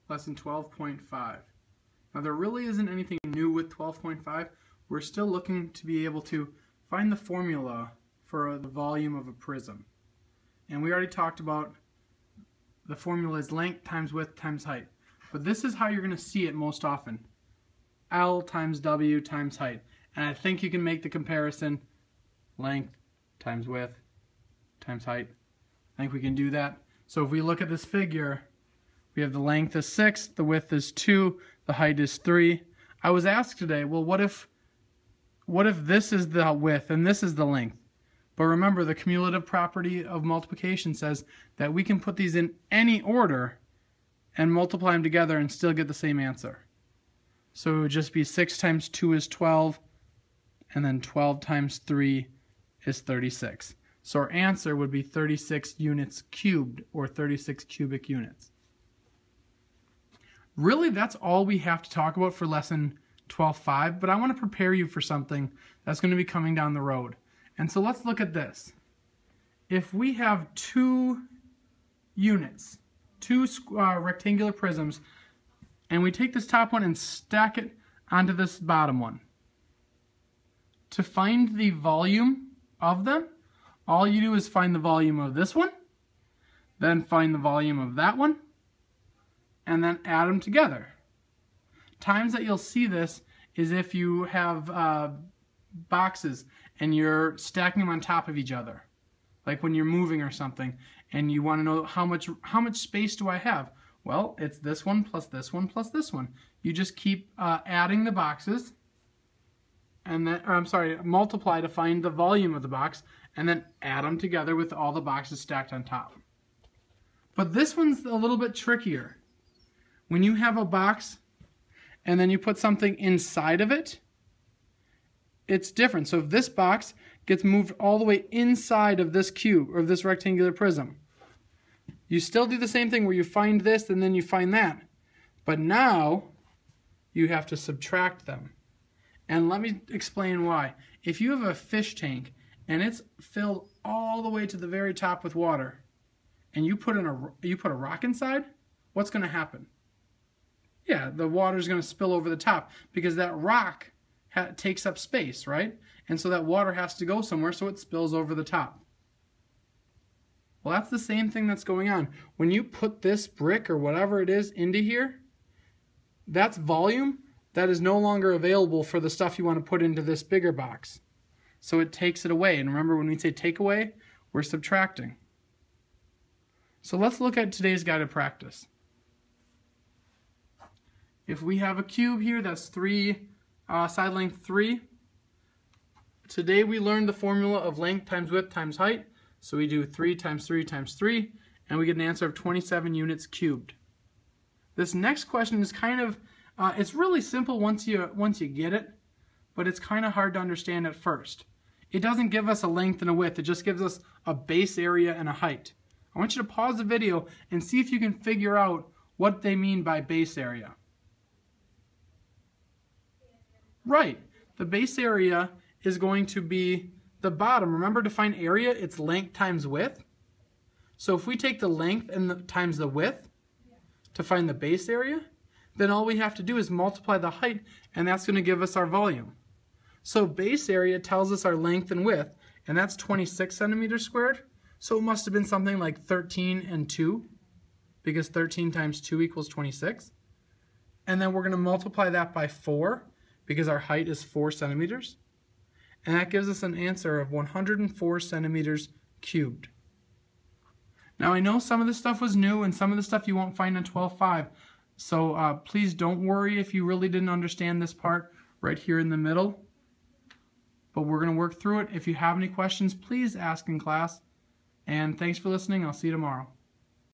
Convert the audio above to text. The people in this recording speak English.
lesson 12.5. Now there really isn't anything new with 12.5. We're still looking to be able to find the formula for the volume of a prism. And we already talked about the formula is length times width times height. But this is how you're going to see it most often. L times W times height. And I think you can make the comparison length times width times height. I think we can do that. So if we look at this figure, we have the length is 6, the width is 2, the height is 3. I was asked today, well, what if this is the width and this is the length? But remember, the cumulative property of multiplication says that we can put these in any order and multiply them together and still get the same answer. So it would just be 6 times 2 is 12, and then 12 times 3 is 36. So our answer would be 36 units cubed, or 36 cubic units. Really, that's all we have to talk about for lesson 12.5, but I want to prepare you for something that's going to be coming down the road. And so let's look at this. If we have two units, two rectangular prisms, and we take this top one and stack it onto this bottom one. To find the volume of them, all you do is find the volume of this one, then find the volume of that one, and then add them together. Times that you'll see this is if you have boxes and you're stacking them on top of each other, like when you're moving or something, and you want to know how much space do I have? Well, it's this one plus this one plus this one. You just keep adding the boxes, and then, multiply to find the volume of the box, and then add them together with all the boxes stacked on top. But this one's a little bit trickier. When you have a box and then you put something inside of it, it's different. So if this box gets moved all the way inside of this cube or this rectangular prism, you still do the same thing where you find this and then you find that. But now you have to subtract them. And let me explain why. If you have a fish tank and it's filled all the way to the very top with water, and you put a rock inside, what's going to happen? Yeah, the water's going to spill over the top because that rock takes up space, right? And so that water has to go somewhere, so it spills over the top. Well, that's the same thing that's going on. When you put this brick or whatever it is into here, that's volume that is no longer available for the stuff you want to put into this bigger box. So it takes it away. And remember, when we say take away, we're subtracting. So let's look at today's guided practice. If we have a cube here that's side length 3, today we learned the formula of length times width times height. So we do 3 times 3 times 3, and we get an answer of 27 units cubed. This next question is kind of, it's really simple once you get it, but it's kind of hard to understand at first. It doesn't give us a length and a width, it just gives us a base area and a height. I want you to pause the video and see if you can figure out what they mean by base area. Right, the base area is going to be the bottom. Remember, to find area, it's length times width. So if we take the length and times the width to find the base area, then all we have to do is multiply the height, and that's going to give us our volume. So base area tells us our length and width, and that's 26 centimeters squared. So it must have been something like 13 and 2, because 13 times 2 equals 26. And then we're going to multiply that by 4, because our height is 4 centimeters. And that gives us an answer of 104 centimeters cubed. Now I know some of this stuff was new and some of the stuff you won't find in 12.5. So please don't worry if you really didn't understand this part right here in the middle. But we're going to work through it. If you have any questions, please ask in class. And thanks for listening. I'll see you tomorrow.